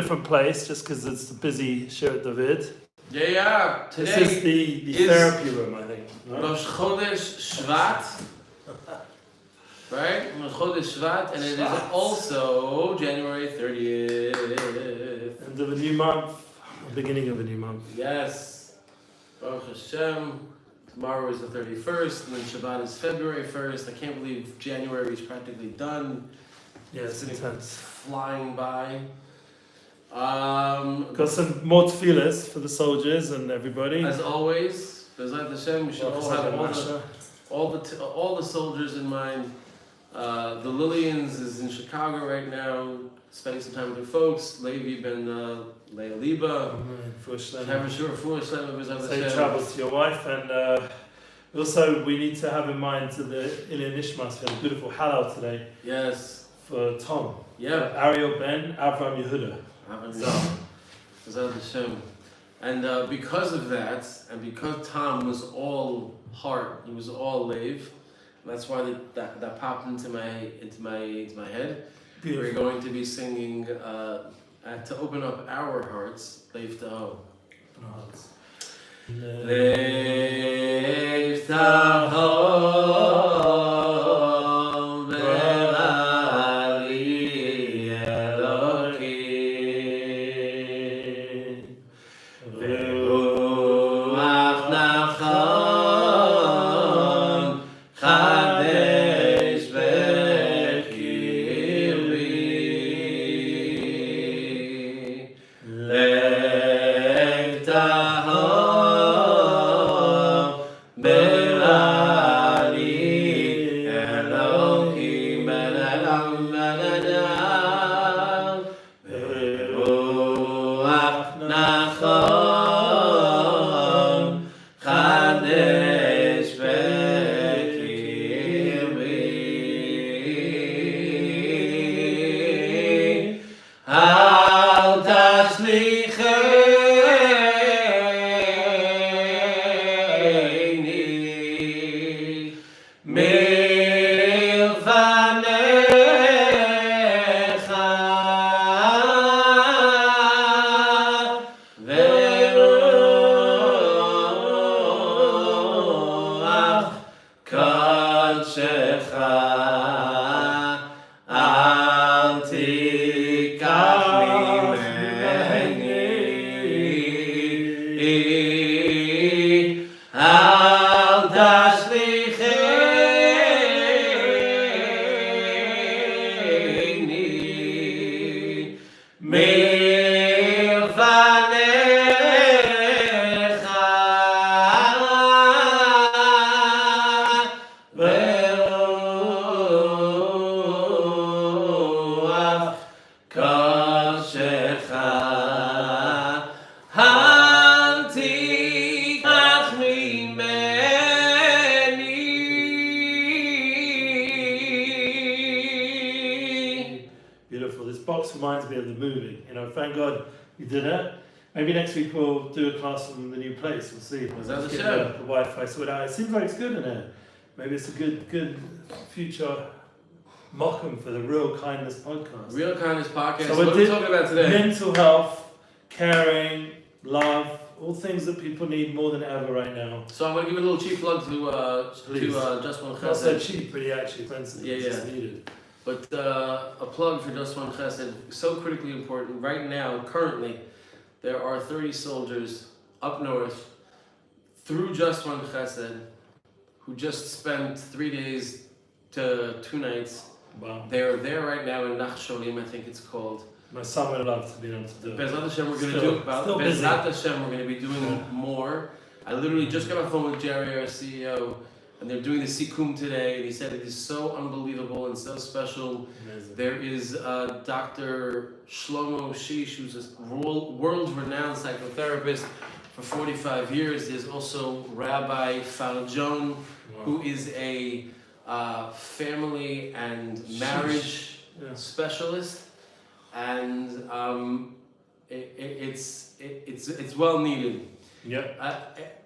different place just because it's a busy Shirat David. Yeah. Today this is the therapy room, I think. Rosh Chodesh Shvat. Right? Rosh Chodesh Shvat, and it is also January 30th. End of a new month, beginning of a new month. Yes. Baruch Hashem. Tomorrow is the 31st, and then Shabbat is February 1st. I can't believe January is practically done. Yeah, it's intense. Flying by. Got some more tefillahs for the soldiers and everybody. As always, B'ezrat Hashem, we should all have all the soldiers in mind. The Lillians is in Chicago right now, spending some time with their folks. Levi ben Leah Liba. Safe travels to your wife, and also we need to have in mind to the Ilya Nishmas. We had a beautiful halal today. Yes. For Tom. Yeah. Ariel Ben Avram Yehuda. And because of that, and because Tom was all heart, he was all lave, that's why that popped into my head. Beautiful. We're going to be singing to open up our hearts, YITZCHAK. Maybe next week we'll do a class on the new place. We'll see. Is that the show? The Wi-Fi sorted out. It seems like it's good in there. Maybe it's a good future mock-em for the Real Kindness podcast. Real Kindness podcast. So what are we talking about today? Mental health, caring, love, all things that people need more than ever right now. So I'm going to give a little cheap plug to Just One Chesed. Not so cheap, pretty actually expensive. Yeah. It's needed. But a plug for Just One Chesed, so critically important. Right now, currently, there are 30 soldiers up north through Just One Chesed who just spent 3 days to 2 nights. Wow. They're there right now in Nachsholim, I think it's called. My son would love to be able to do it. B'ezrat Hashem, we're going to do about B'ezrat Hashem, we're going to be doing more. I literally just got off the phone with Jerry, our CEO, and they're doing the Sikum today, and he said it is so unbelievable and so special. Amazing. There is Dr. Shlomo Shish, who's a world-renowned psychotherapist for 45 years. There's also Rabbi Farjon, who is a family and marriage specialist, and it's well needed. Yep.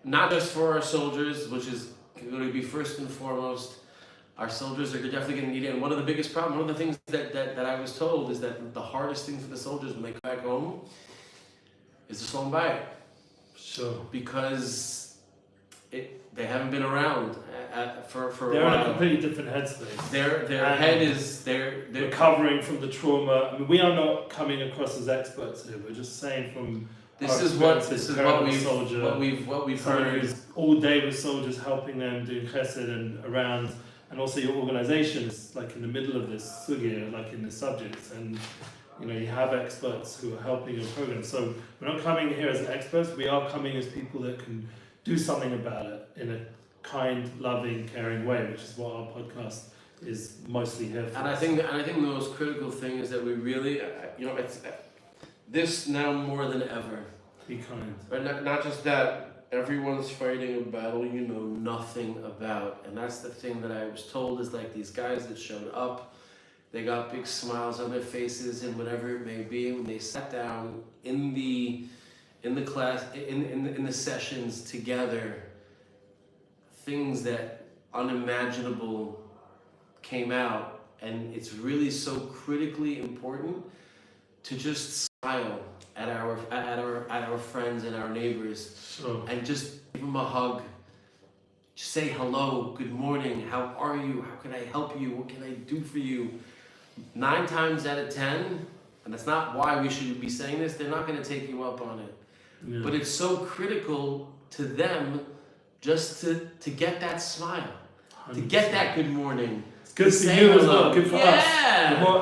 Not just for our soldiers, which is going to be first and foremost, Our soldiers are definitely going to need it. And one of the biggest problems, one of the things that I was told is that the hardest thing for the soldiers when they come back home is the Shalom Bayit. Sure. Because they haven't been around for a while. They're in a completely different headspace. Their head is they're recovering from the trauma. I mean, we are not coming across as experts here. We're just saying from This our is what we've someone heard. who's all day with soldiers, helping them, doing chesed and around, and also your organization is like in the middle of this sugya, like in the subjects, and you have experts who are helping your program. So we're not coming here as experts. We are coming as people that can do something about it in a kind, loving, caring way, which is what our podcast is mostly here for. And I think the most critical thing is that we really, it's this now more than ever. Be kind. But not just that. Everyone's fighting a battle you know nothing about, and that's the thing that I was told is like these guys that showed up, they got big smiles on their faces and whatever it may be. When they sat down in the class in the sessions together, things that unimaginable came out, and it's really so critically important to just smile at our friends and our neighbors, Sure. and just give them a hug. Just say hello, good morning, how are you? How can I help you? What can I do for you? 9 times out of 10, and that's not why we should be saying this, they're not going to take you up on it. Yeah. But it's so critical to them just to get that smile, 100%. to get that good morning. It's good for you as well, good for us.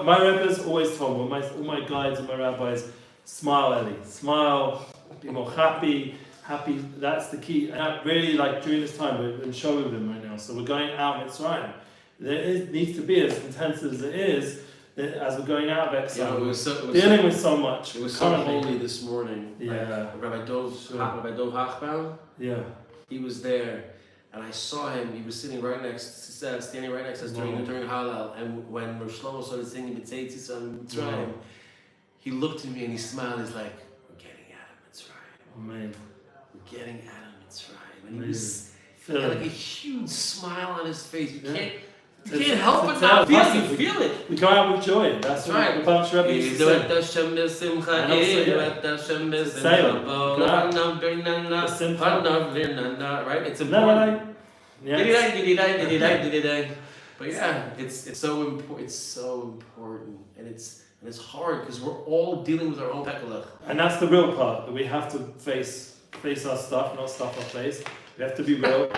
My rabbis always told me, all my guides and my rabbis, smile, Eli, smile, be more happy, that's the key. And that really, like during this time, we're in Shovavim right now, so we're going out of Mitzrayim. Needs to be as intense as it is, as we're going out of exile, dealing with so much. It was so holy this morning. Yeah. Like Rabbi Dov Hachbaum, yeah. he was there, and I saw him. He was standing right next to us during Hallel. And when Rosh Shlomo started singing B'tzeitzis on Mitzrayim, he looked at me and he smiled. He's like, "We're getting out of Mitzrayim. Amen. We're getting out of Mitzrayim." And he had like a huge smile on his face. You can't help but not feel it. You feel it. We go out with joy. That's right. The bunch of rabbis right? It's important. But yeah, it's so important. It's so important, and it's hard because we're all dealing with our own pekalach. And that's the real part, that we have to face our stuff, not stuff our face. We have to be real.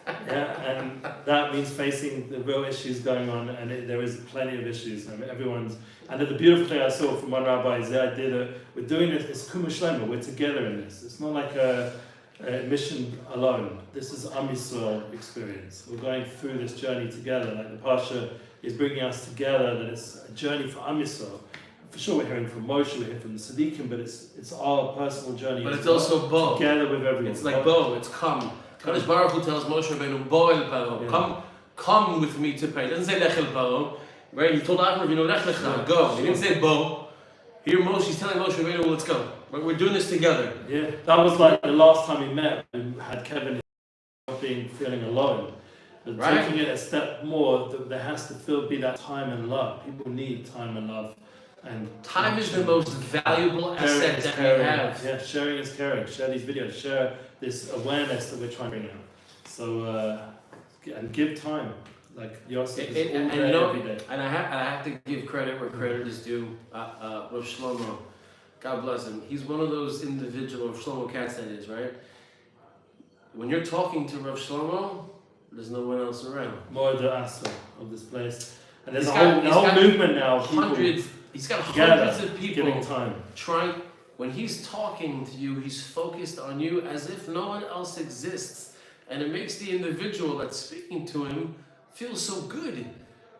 And that means facing the real issues going on, and there is plenty of issues. I mean, and the beautiful thing I saw from one rabbi is the idea that we're doing this, it's kumushlema, we're together in this. It's not like a mission alone. This is Am Yisrael experience. We're going through this journey together, like the Pasha is bringing us together, that it's a journey for Am Yisrael. For sure we're hearing from Moshe, we're hearing from the Tzaddikim, but it's our personal journey. But it's also bo. Together with everyone. It's like bo, it's come. Kadosh Baruch Hu tells Moshe Rabbeinu, bo el paro, come with me to pray. He doesn't say lech el paro, right? He told Aharon, lech lecha, go. He didn't say bo. Here he's telling Moshe Rabbeinu, well, let's go. We're doing this together. Yeah, that was like the last time we met, we had Kevin feeling alone. But taking it a step more, there has to be that time and love. People need time and love. And time is the most valuable asset that we have. Yeah, sharing is caring. Share these videos. Share this awareness that we're trying to bring out. So, and give time. Like Yosef is all day, every day. And I have to give credit where credit is due. Rav Shlomo, God bless him. He's one of those individuals, Shlomo Katz that is, right? When you're talking to Rav Shlomo, there's no one else around. More the asa of this place. And there's a whole movement now. He's got hundreds of people giving time. Trying. When he's talking to you, he's focused on you as if no one else exists, and it makes the individual that's speaking to him feel so good.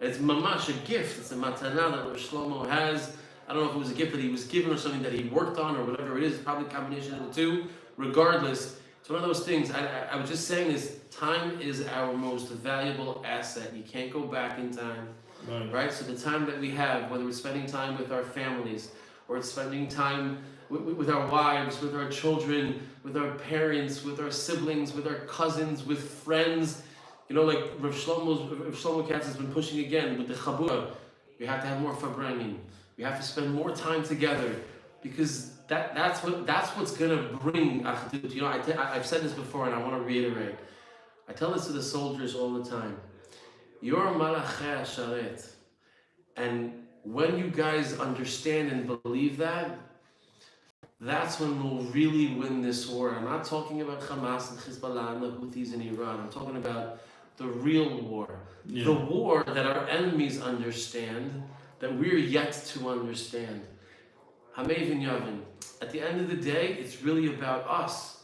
It's mamash a gift. It's a matana that Rav Shlomo has. I don't know if it was a gift that he was given or something that he worked on or whatever it is. Probably a combination of the two. Regardless, it's one of those things. I was just saying this. Time is our most valuable asset. You can't go back in time. Right? So the time that we have, whether we're spending time with our families, or it's spending time with our wives, with our children, with our parents, with our siblings, with our cousins, with friends, You know, like Rav Shlomo Katz has been pushing again with the Chabura. We have to have more Fabranging. We have to spend more time together, because that's what's gonna bring Achdut. You know, I've said this before and I want to reiterate. I tell this to the soldiers all the time. You're Malachei HaShareit. And when you guys understand and believe that, that's when we'll really win this war. I'm not talking about Hamas and Hezbollah and the Houthis in Iran. I'm talking about the real war. Yeah. The war that our enemies understand, that we're yet to understand. Hamevin Yavin. At the end of the day, it's really about us.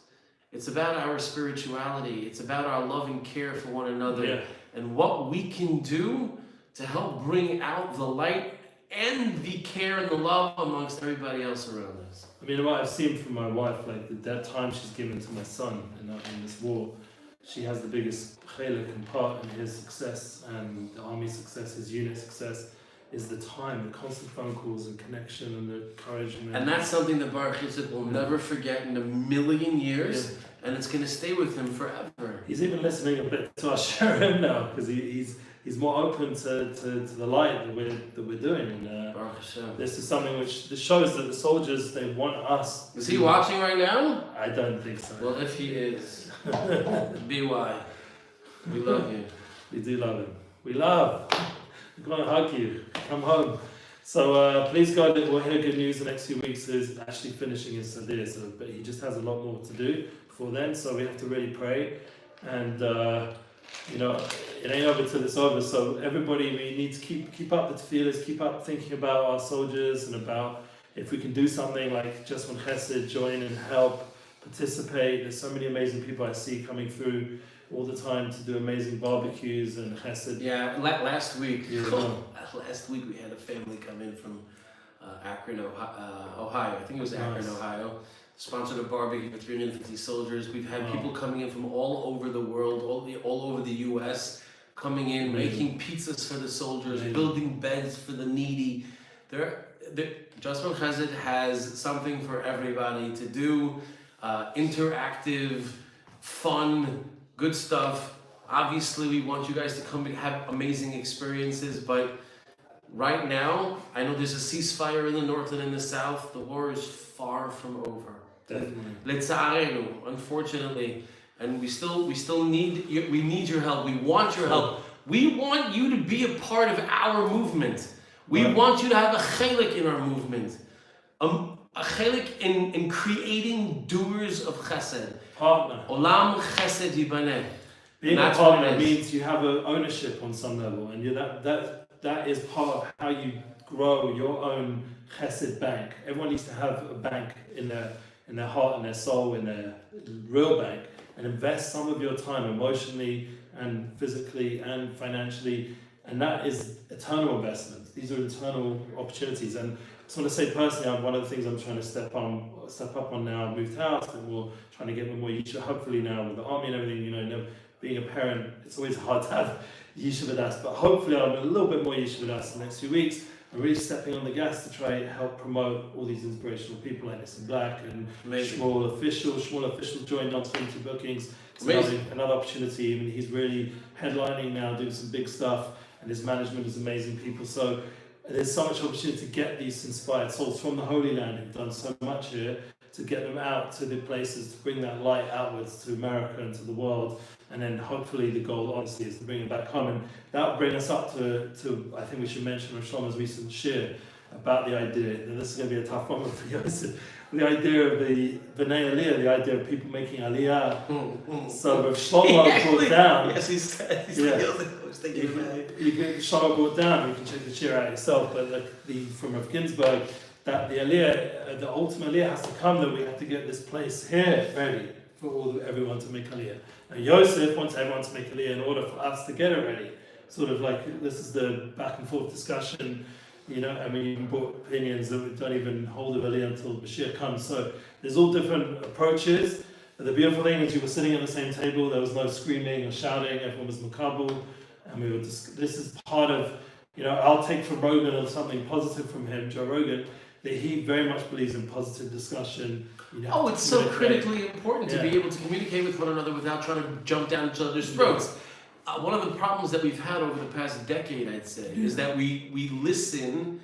It's about our spirituality. It's about our love and care for one another, and what we can do to help bring out the light and the care and the love amongst everybody else around us. I mean, what I've seen from my wife, like that time she's given to my son in this war, she has the biggest chelik and part in his success and the army's success, his unit success, is the time, the constant phone calls and connection and the encouragement. And that's something that Baruch Yitzchak will never forget in a million years, and it's going to stay with him forever. He's even listening a bit to our Sherem now, because he's more open to the light that we're doing. And this is something which shows that the soldiers, they want us. Is he watching right now? I don't think so. Well, if he is, BY, we love you. We do love him. We love. We're going to hug you. Come home. So please God, we'll hear good news the next few weeks. He's actually finishing his Sadir, but he just has a lot more to do before then. So we have to really pray. And you know, it ain't over till it's over. So everybody, we need to keep up the feelers, keep up thinking about our soldiers and about if we can do something like just when Chesed, join and help, participate. There's so many amazing people I see coming through all the time to do amazing barbecues and Chesed. Yeah, last week we had a family come in from Akron, Ohio. I think it was Akron, Ohio. Sponsored a barbecue for 350 soldiers. We've had people coming in from all over the world, all over the U.S., coming in, making pizzas for the soldiers, building beds for the needy. Just One Chesed has something for everybody to do. Interactive, fun, good stuff. Obviously, we want you guys to come and have amazing experiences, but right now, I know there's a ceasefire in the north and in the south. The war is far from over. Definitely. Unfortunately, and we still need your help. We want your help. We want you to be a part of our movement. We want you to have a chelik in our movement, a chelik in creating doers of chesed. Partner. Olam chesed yibaneh. Being a partner means you have an ownership on some level, and that is part of how you grow your own chesed bank. Everyone needs to have a bank in their heart and their soul, in their real bank, and invest some of your time emotionally and physically and financially, and that is eternal investment. These are eternal opportunities. And I just want to say personally, one of the things I'm trying to step up on now. I moved house, and we're trying to get more yeshiva. Hopefully now with the army and everything, you know, being a parent, it's always hard to have yeshiva das, but hopefully I'll have a little bit more yeshiva das in the next few weeks. I'm really stepping on the gas to try and help promote all these inspirational people like Nissim Black and Shmuel Official joined on 22 bookings. It's another opportunity. I mean, he's really headlining now, doing some big stuff, and his management is amazing people. So there's so much opportunity to get these inspired souls from the Holy Land who've done so much here, to get them out to the places, to bring that light outwards to America and to the world. And then hopefully the goal, honestly, is to bring it back home. And that will bring us up to I think we should mention Rav Shlomo's recent shir about the idea, and this is going to be a tough one for Yosef, the idea of the B'nai Aliyah, the idea of people making Aliyah. So Rav Shlomo brought down... Yes, he's Shlomo brought down, you can check the shir out yourself, but from Rav Ginsburg, that the Aliyah, the ultimate Aliyah has to come, that we have to get this place here ready for everyone to make Aliyah. Now Yosef wants everyone to make Aliyah in order for us to get it ready. Sort of like, this is the back and forth discussion, you know, and we even brought opinions that we don't even hold of Aliyah until Mashiach comes. So there's all different approaches. But the beautiful thing is you were sitting at the same table, there was no screaming or shouting, everyone was makabel, and we were this is part of, you know, I'll take from Rogan or something positive from him, Joe Rogan, that he very much believes in positive discussion. It's so critically important to be able to communicate with one another without trying to jump down each other's throats. one of the problems that we've had over the past decade, I'd say, is that we listen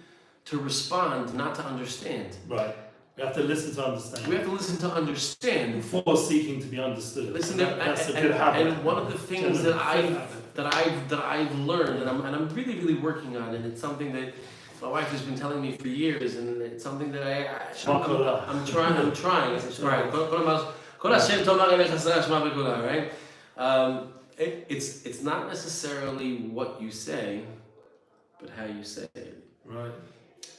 to respond, not to understand. Right. We have to listen to understand. We have to listen to understand before seeking to be understood. Listen, that's a good habit. And one of the things that I've learned, and I'm really working on, and it's something that my wife has been telling me for years, and it's something that I'm trying. Right? It's not necessarily what you say, but how you say it. Right.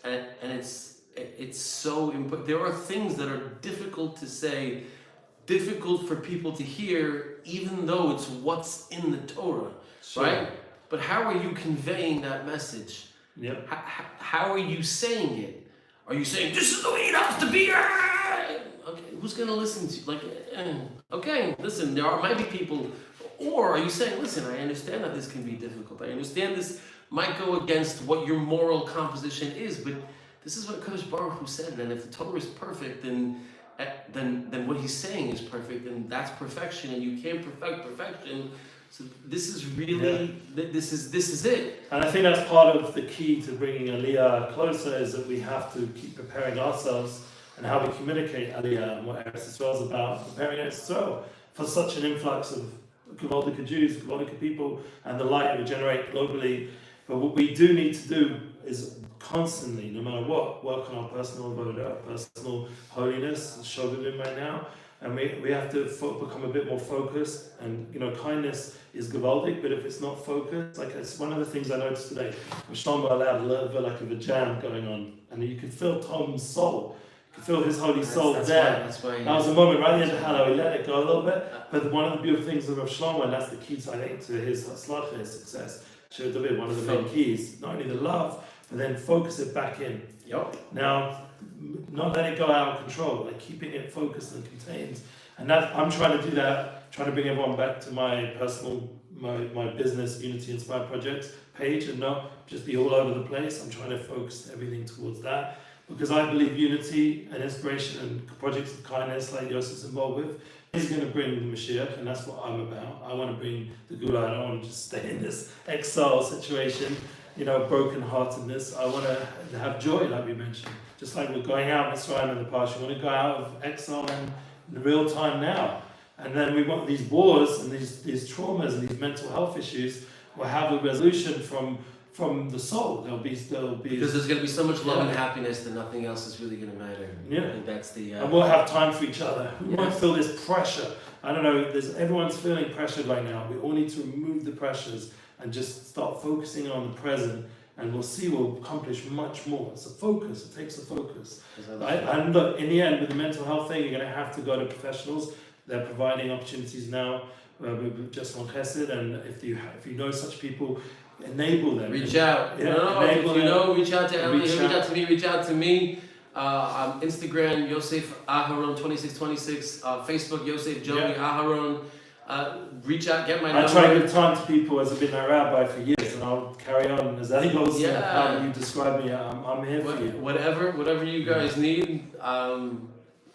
And it's so important. There are things that are difficult to say, difficult for people to hear, even though it's what's in the Torah, sure. Right? But how are you conveying that message? Yeah. How are you saying it? Are you saying, this is the way it has to be? Okay, who's going to listen to you? Okay, listen, might be people. Or are you saying, listen, I understand that this can be difficult. I understand this might go against what your moral composition is, but this is what Kadosh Baruch Hu said, and if the Torah is perfect, then what he's saying is perfect, and that's perfection, and you can't perfect perfection. So this is really, this is it. And I think that's part of the key to bringing Aliyah closer, is that we have to keep preparing ourselves and how we communicate Aliyah and what Eretz Yisrael is about, preparing Eretz Yisrael for such an influx of Gewaldige Jews, Gewaldige people, and the light it would generate globally. But what we do need to do is constantly, no matter what, work on our personal avodah, our personal holiness, Shovavim right now, and we have to become a bit more focused. And kindness is gewaldic, but if it's not focused, like it's one of the things I noticed today. Shlomo allowed a little bit like of a jam going on, and you could feel Tom's soul. You could feel his holy soul there. That's why. That was a moment right at the end of Hallel. He let it go a little bit, but one of the beautiful things of Rav Shlomo, and that's the key, I think, to his Hatzlacha, his success. Shir David, one of the main keys, not only the love, but then focus it back in. Yep. Now, not let it go out of control, like keeping it focused and contained. And that I'm trying to do that, trying to bring everyone back to my personal, my business, Unity Inspired Projects page, and not just be all over the place. I'm trying to focus everything towards that, because I believe unity and inspiration and projects of kindness like Yosef's involved with is going to bring the Mashiach, and that's what I'm about. I want to bring the Gula. I don't want to just stay in this exile situation, broken-heartedness. I want to have joy, like we mentioned. Just like we're going out in Israel in the past, you want to go out of exile and in real time now. And then we want these wars and these traumas and these mental health issues will have a resolution from the soul. There'll be because there's going to be so much love and happiness that nothing else is really going to matter. Yeah, I think that's the. And we'll have time for each other. We won't feel this pressure. I don't know. Everyone's feeling pressured right now. We all need to remove the pressures and just start focusing on the present. And we'll see we'll accomplish much more. It's a focus. It takes a focus. Right? And look, in the end, with the mental health thing, you're going to have to go to professionals. They're providing opportunities now with just one chesed. And if you know such people, enable them. Reach out. Yeah, reach out to Ellie. Reach out to me. Reach out to me. On Instagram, Yosef Aharon 2626. Facebook, Yosef Joey Aharon. Reach out, get my number. I try to give time to people as I've been a rabbi for years, and I'll carry on as that goes. How you describe me, I'm here for you. Whatever you guys need,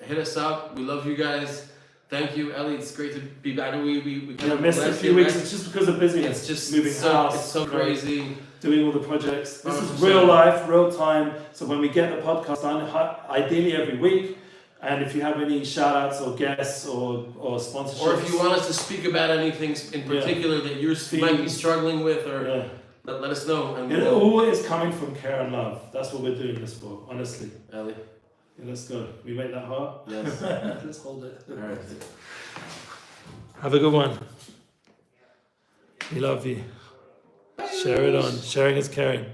hit us up. We love you guys. Thank you, Ellie. It's great to be back. I know we kind of missed a few weeks. It's just because of busyness. It's just moving house. It's so crazy. Doing all the projects. This 100%. is real life, real time. So when we get the podcast on, ideally every week. And if you have any shout outs or guests or sponsorships. Or if you want us to speak about anything in particular that you might be struggling with, or let us know. And it always coming from care and love. That's what we're doing this for, honestly. Ellie. Yeah, let's go. We make that heart? Yes. Let's hold it. All right. Have a good one. We love you. Share it on. Sharing is caring.